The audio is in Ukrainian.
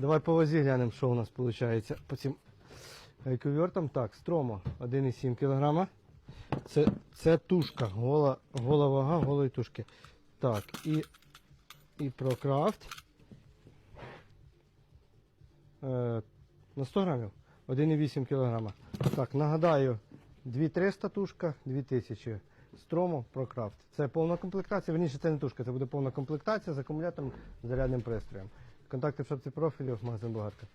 Давай по вазі глянемо, що у нас виходить по цим гайковертам. Так, Стромо 1,7 кг. Це тушка, гола вага голої тушки. Так, і Прокрафт на 100 грамів 1,8 кг. Так, нагадаю, 2300 тушка, 2000 Стромо, Прокрафт. Це повна комплектація, верніше це не тушка, це буде повна комплектація з акумулятором, зарядним пристроєм. Контакти в шапці профілю, магазин Болгарка.